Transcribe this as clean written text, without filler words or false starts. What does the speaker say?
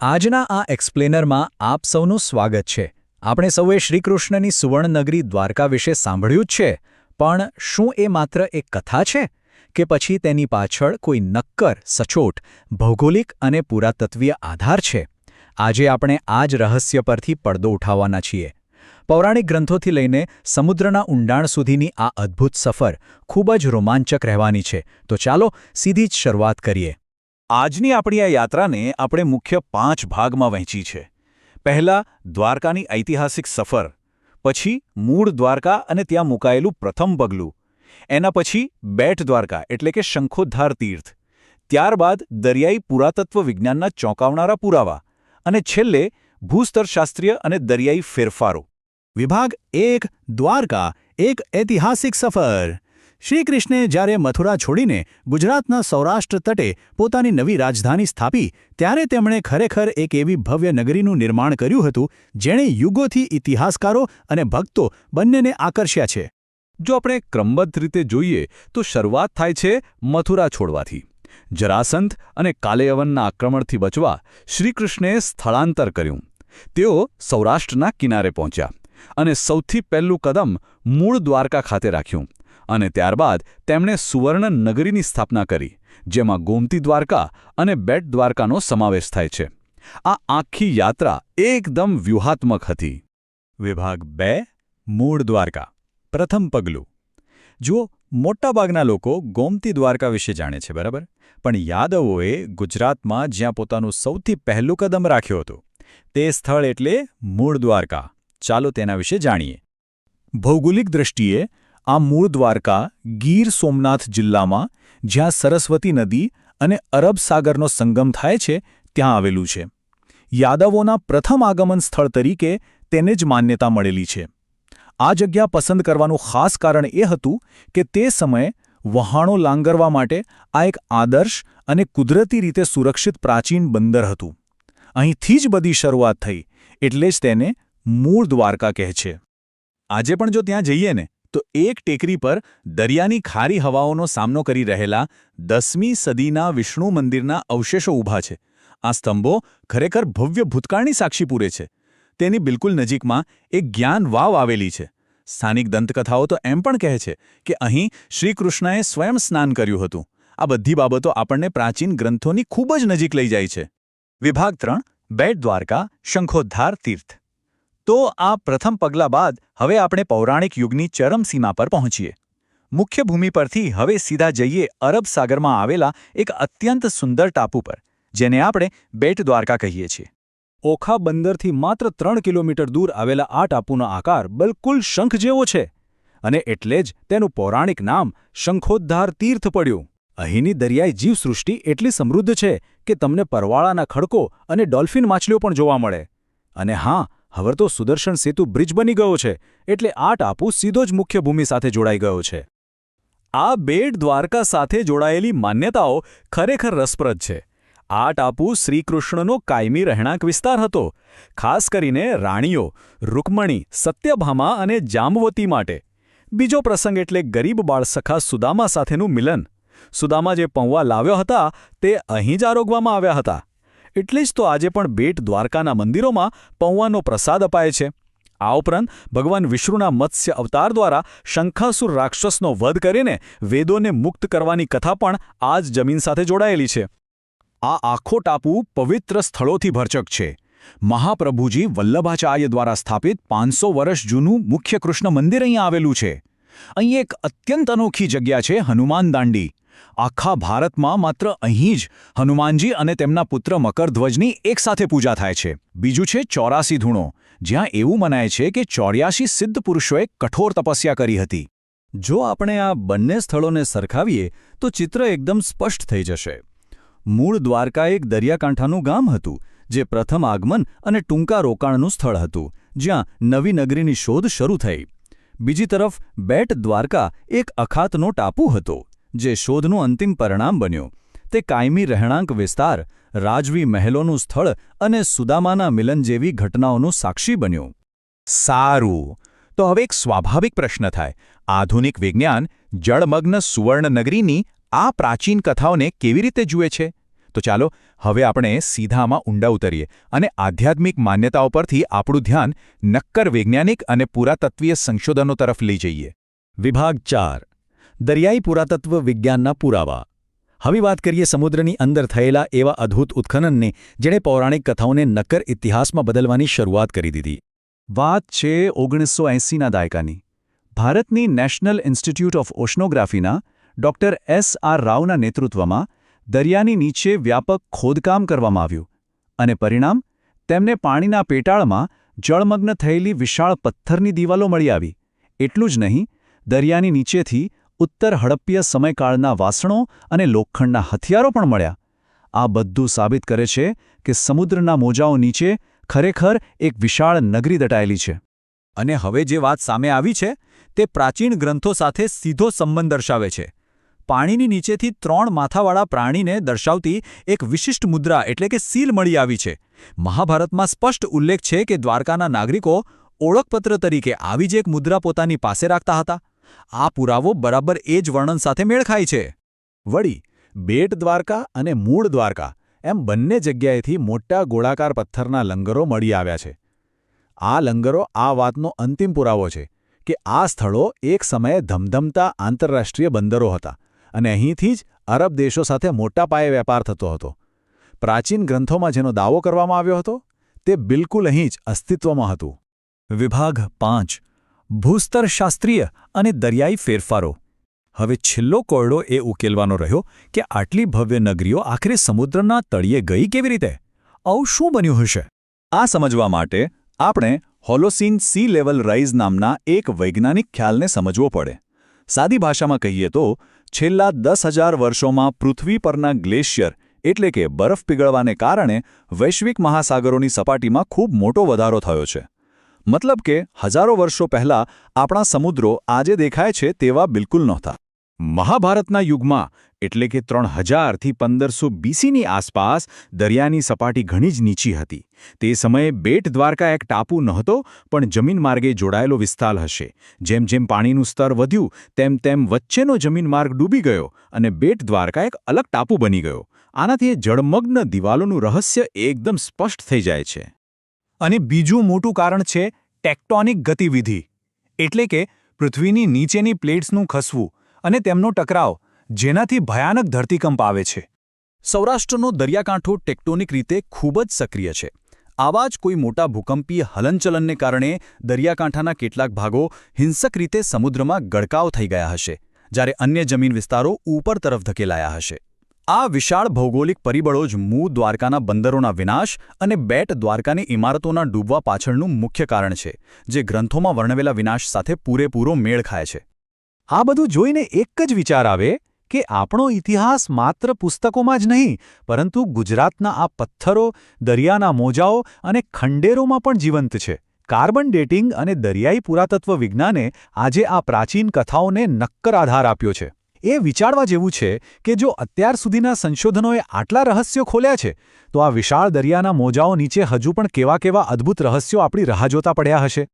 આજના આ એક્સપ્લેનરમાં આપ સૌનું સ્વાગત છે. આપણે સૌએ શ્રીકૃષ્ણની સુવર્ણનગરી દ્વારકા વિશે સાંભળ્યું જ છે, પણ શું એ માત્ર એક કથા છે કે પછી તેની પાછળ કોઈ નક્કર, સચોટ, ભૌગોલિક અને પુરાતત્વીય આધાર છે? આજે આપણે આ જ રહસ્ય પરથી પડદો ઉઠાવવાના છીએ. પૌરાણિક ગ્રંથોથી લઈને સમુદ્રના ઊંડાણ સુધીની આ અદ્ભુત સફર ખૂબ જ રોમાંચક રહેવાની છે. તો ચાલો સીધી જ શરૂઆત કરીએ. આજની આપણી આ યાત્રાને આપણે મુખ્ય 5 ભાગમાં વહેંચી છે. પહેલા દ્વારકાની ઐતિહાસિક સફર, પછી મૂળ દ્વારકા અને ત્યાં મુકાયેલું પ્રથમ પગલું, એના પછી બેટ દ્વારકા એટલે કે શંખોદ્ધાર તીર્થ, ત્યારબાદ દરિયાઈ પુરાતત્વ વિજ્ઞાનના ચોંકાવનારા પુરાવા, અને છેલ્લે ભૂસ્તરશાસ્ત્રીય અને દરિયાઈ ફેરફારો. વિભાગ 1 દ્વારકા, એક ઐતિહાસિક સફર. શ્રીકૃષ્ણે જ્યારે મથુરા છોડીને ગુજરાતના સૌરાષ્ટ્ર તટે પોતાની નવી રાજધાની સ્થાપી, ત્યારે તેમણે ખરેખર એક એવી ભવ્ય નગરીનું નિર્માણ કર્યું હતું જેણે યુગોથી ઇતિહાસકારો અને ભક્તો બંનેને આકર્ષ્યા છે. જો આપણે ક્રમબદ્ધ રીતે જોઈએ તો શરૂઆત થાય છે મથુરા છોડવાથી. જરાસંધ અને કાલેયવનના આક્રમણથી બચવા શ્રીકૃષ્ણે સ્થળાંતર કર્યું. તેઓ સૌરાષ્ટ્રના કિનારે પહોંચ્યા અને સૌથી પહેલું કદમ મૂળ દ્વારકા ખાતે રાખ્યું. અને ત્યારબાદ તેમણે સુવર્ણ નગરીની સ્થાપના કરી, જેમાં ગોમતી દ્વારકા અને બેટ દ્વારકાનો સમાવેશ થાય છે. આ આખી યાત્રા એકદમ વ્યૂહાત્મક હતી. વિભાગ 2 મૂળ દ્વારકા, પ્રથમ પગલું. જુઓ, મોટાભાગના લોકો ગોમતી દ્વારકા વિશે જાણે છે, બરાબર? પણ યાદવોએ ગુજરાતમાં જ્યાં પોતાનું સૌથી પહેલું કદમ રાખ્યું હતું, તે સ્થળ એટલે મૂળ દ્વારકા. ચાલો તેના વિશે જાણીએ. ભૌગોલિક દૃષ્ટિએ આ મૂળ દ્વારકા ગીર સોમનાથ જિલ્લામાં, જ્યાં સરસ્વતી નદી અને અરબ સાગરનો સંગમ થાય છે, ત્યાં આવેલું છે. યાદવોના પ્રથમ આગમન સ્થળ તરીકે તેને જ માન્યતા મળેલી છે. આ જગ્યા પસંદ કરવાનું ખાસ કારણ એ હતું કે તે સમયે વહાણો લાંગરવા માટે આ એક આદર્શ અને કુદરતી રીતે સુરક્ષિત પ્રાચીન બંદર હતું. અહીંથી જ બધી શરૂઆત થઈ, એટલે જ તેને મૂળ દ્વારકા કહે છે. આજે પણ જો ત્યાં જઈએ ને, તો એક ટેકરી પર દરિયાની ખારી હવાઓનો સામનો કરી રહેલા 10મી સદીના વિષ્ણુ મંદિરના અવશેષો ઊભા છે. આ સ્તંભો ખરેખર ભવ્ય ભૂતકાળની સાક્ષી પૂરે છે. તેની બિલકુલ નજીકમાં એક જ્ઞાન વાવ આવેલી છે. સ્થાનિક દંતકથાઓ તો એમ પણ કહે છે કે અહીં શ્રીકૃષ્ણએ સ્વયં સ્નાન કર્યું હતું. આ બધી બાબતો આપણને પ્રાચીન ગ્રંથોની ખૂબ જ નજીક લઈ જાય છે. વિભાગ 3 બેટ દ્વારકા, શંખોદ્ધાર તીર્થ. તો આ પ્રથમ પગલા બાદ હવે આપણે પૌરાણિક યુગની ચરમસીમા પર પહોંચીએ. મુખ્ય ભૂમિ પરથી હવે સીધા જઈએ અરબ સાગરમાં આવેલા એક અત્યંત સુંદર ટાપુ પર, જેને આપણે બેટ દ્વારકા કહીએ છીએ. ઓખા બંદરથી માત્ર 3 કિલોમીટર દૂર આવેલા આ ટાપુનો આકાર બિલકુલ શંખ જેવો છે, અને એટલે જ તેનું પૌરાણિક નામ શંખોદ્ધાર તીર્થ પડ્યું. અહીંની દરિયાઈ જીવસૃષ્ટિ એટલી સમૃદ્ધ છે કે તમને પરવાળાના ખડકો અને ડોલ્ફિન માછલીઓ પણ જોવા મળે. અને હા, હવે તો સુદર્શન સેતુ બ્રિજ બની ગયો છે, એટલે આ ટાપુ સીધો જ મુખ્ય ભૂમિ સાથે જોડાઈ ગયો છે. આ બેટ દ્વારકા સાથે જોડાયેલી માન્યતાઓ ખરેખર રસપ્રદ છે. આ ટાપુ શ્રીકૃષ્ણનો કાયમી રહેણાંક વિસ્તાર હતો, ખાસ કરીને રાણીઓ રૂકમણી, સત્યભામા અને જાંબવતી માટે. બીજો પ્રસંગ એટલે ગરીબ બાળસખા સુદામા સાથેનું મિલન. સુદામા જે પૌવા લાવ્યો હતા, તે અહીં જ આરોગવામાં આવ્યા હતા. એટલે જ તો આજે પણ બેટ દ્વારકાના મંદિરોમાં પૌવાનો પ્રસાદ અપાય છે. આ ઉપરાંત ભગવાન વિષ્ણુના મત્સ્ય અવતાર દ્વારા શંખાસુર રાક્ષસનો વધ કરીને વેદોને મુક્ત કરવાની કથા પણ આ જ જમીન સાથે જોડાયેલી છે. આ આખો ટાપુ પવિત્ર સ્થળોથી ભરચક છે. મહાપ્રભુજી વલ્લભાચાર્ય દ્વારા સ્થાપિત 500 વર્ષ જૂનું મુખ્ય કૃષ્ણ મંદિર અહીં આવેલું છે. અહીં એક અત્યંત અનોખી જગ્યા છે, હનુમાન દાંડી. આખા ભારતમાં માત્ર અહીં જ હનુમાનજી અને તેમના પુત્ર મકરધ્વજની એકસાથે પૂજા થાય છે. બીજું છે 84 ધૂણો, જ્યાં એવું મનાય છે કે 84 સિદ્ધ પુરુષોએ કઠોર તપસ્યા કરી હતી. જો આપણે આ બંને સ્થળોને સરખાવીએ તો ચિત્ર એકદમ સ્પષ્ટ થઈ જશે. મૂળ દ્વારકા એક દરિયાકાંઠાનું ગામ હતું, જે પ્રથમ આગમન અને ટૂંકા રોકાણનું સ્થળ હતું, જ્યાં નવી નગરીની શોધ શરૂ થઈ. બીજી તરફ બેટ દ્વારકા એક અખાતનો ટાપુ હતો, જે શોધનું અંતિમ પરિણામ બન્યો. તે કાયમી રહેણાંક વિસ્તાર, રાજવી મહેલોનું સ્થળ અને સુદામાના મિલન જેવી ઘટનાઓનું સાક્ષી બન્યું. સારું, તો હવે એક સ્વાભાવિક પ્રશ્ન થાય. આધુનિક વિજ્ઞાન જળમગ્ન સુવર્ણ નગરીની આ પ્રાચીન કથાઓને કેવી રીતે જુએ છે? તો ચાલો હવે આપણે સીધા આમાં ઊંડા ઉતરીએ અને આધ્યાત્મિક માન્યતાઓ પરથી આપણું ધ્યાન નક્કર વૈજ્ઞાનિક અને પુરાતત્વીય સંશોધનો તરફ લઈ જઈએ. વિભાગ 4 દરિયાઈ પુરાતત્વ વિજ્ઞાનના પુરાવા. હવે વાત કરીએ સમુદ્રની અંદર થયેલા એવા અદ્ભુત ઉત્ખનનની જેણે પૌરાણિક કથાઓને નક્કર ઇતિહાસમાં બદલવાની શરૂઆત કરી દીધી. વાત છે 1980ના દાયકાની. ભારતની નેશનલ ઇન્સ્ટિટ્યૂટ ઓફ ઓશનોગ્રાફીના ડૉક્ટર S.R. રાવના નેતૃત્વમાં દરિયાની નીચે વ્યાપક ખોદકામ કરવામાં આવ્યું અને પરિણામ તેમને પાણીના પેટાળમાં જળમગ્ન થયેલી વિશાળ પથ્થરની દિવાલો મળી આવી. એટલું જ નહીં, દરિયાની નીચેથી ઉત્તર હડપ્પીય સમયકાળના વાસણો અને લોખંડના હથિયારો પણ મળ્યા. આ બધું સાબિત કરે છે કે સમુદ્રના મોજાઓ નીચે ખરેખર એક વિશાળ નગરી દટાયેલી છે. અને હવે જે વાત સામે આવી છે તે પ્રાચીન ગ્રંથો સાથે સીધો સંબંધ દર્શાવે છે. પાણીની નીચેથી 3 માથાવાળા પ્રાણીને દર્શાવતી એક વિશિષ્ટ મુદ્રા એટલે કે સીલ મળી આવી છે. મહાભારતમાં સ્પષ્ટ ઉલ્લેખ છે કે દ્વારકાના નાગરિકો ઓળખપત્ર તરીકે આવી જ એક મુદ્રા પોતાની પાસે રાખતા હતા. આ પુરાવો બરાબર એ જ વર્ણન સાથે મેળ ખાય છે. વળી બેટ દ્વારકા અને મૂળ દ્વારકા એમ બંને જગ્યાએથી મોટા ગોળાકાર પથ્થરના લંગરો મળી આવ્યા છે. આ લંગરો આ વાતનો અંતિમ પુરાવો છે કે આ સ્થળો એક સમયે ધમધમતા આંતરરાષ્ટ્રીય બંદરો હતા અને અહીંથી જ અરબ દેશો સાથે મોટા પાયે વેપાર થતો હતો. પ્રાચીન ગ્રંથોમાં જેનો દાવો કરવામાં આવ્યો હતો તે બિલકુલ અહીં જ અસ્તિત્વમાં હતું. વિભાગ 5 ભૂસ્તરશાસ્ત્રીય અને દરિયાઈ ફેરફારો. હવે છેલ્લો કોયડો એ ઉકેલવાનો રહ્યો કે આટલી ભવ્ય નગરીઓ આખરે સમુદ્રના તળિયે ગઈ કેવી રીતે? આવું શું બન્યું હશે? આ સમજવા માટે આપણે હોલોસીન સી લેવલ રાઇઝ નામના એક વૈજ્ઞાનિક ખ્યાલને સમજવો પડે. સાદી ભાષામાં કહીએ તો છેલ્લા 10,000 વર્ષોમાં પૃથ્વી પરના ગ્લેશિયર એટલે કે બરફ પીગળવાને કારણે વૈશ્વિક મહાસાગરોની સપાટીમાં ખૂબ મોટો વધારો થયો છે. મતલબ કે હજારો વર્ષો પહેલાં આપણા સમુદ્રો આજે દેખાય છે તેવા બિલકુલ નહોતા. મહાભારતના યુગમાં એટલે કે 3000થી 1500 BCની આસપાસ દરિયાની સપાટી ઘણી જ નીચી હતી. તે સમયે બેટ દ્વારકા એક ટાપુ નહોતો પણ જમીન માર્ગે જોડાયેલો વિસ્તાર હશે. જેમ જેમ પાણીનું સ્તર વધ્યું તેમ તેમ વચ્ચેનો જમીન માર્ગ ડૂબી ગયો અને બેટ દ્વારકા એક અલગ ટાપુ બની ગયો. આનાથી એ જળમગ્ન દિવાલોનું રહસ્ય એકદમ સ્પષ્ટ થઈ જાય છે. અને બીજું મોટું કારણ છે ટેક્ટોનિક ગતિવિધિ એટલે કે પૃથ્વીની નીચેની પ્લેટ્સનું ખસવું અને તેમનો ટકરાવ જેનાથી ભયાનક ધરતીકંપ આવે છે. સૌરાષ્ટ્રનો દરિયાકાંઠો ટેક્ટોનિક રીતે ખૂબ જ સક્રિય છે. આવા જ કોઈ મોટા ભૂકંપીય હલનચલનને કારણે દરિયાકાંઠાના કેટલાક ભાગો હિંસક રીતે સમુદ્રમાં ગળકાવ થઈ ગયા હશે જ્યારે અન્ય જમીન વિસ્તારો ઉપર તરફ ધકેલાયા હશે. આ વિશાળ ભૌગોલિક પરિબળો જ મૂળ દ્વારકાના બંદરોના વિનાશ અને બેટ દ્વારકાની ઇમારતોના ડૂબવા પાછળનું મુખ્ય કારણ છે જે ગ્રંથોમાં વર્ણવેલા વિનાશ સાથે પૂરેપૂરો મેળ ખાય છે. આ બધું જોઈને એક જ વિચાર આવે કે આપણો ઇતિહાસ માત્ર પુસ્તકોમાં જ નહીં પરંતુ ગુજરાતના આ પથ્થરો, દરિયાના મોજાઓ અને ખંડેરોમાં પણ જીવંત છે. કાર્બન ડેટિંગ અને દરિયાઈ પુરાતત્વ વિજ્ઞાને આજે આ પ્રાચીન કથાઓને નક્કર આધાર આપ્યો છે. એ વિચારવા જેવું છે કે જો અત્યાર સુધીના સંશોધનોએ આટલા રહસ્યો ખોલ્યા છે તો આ વિશાળ દરિયાના મોજાઓ નીચે હજુ પણ કેવા કેવા અદ્ભુત રહસ્યો આપણી રાહ જોતા પડ્યા હશે.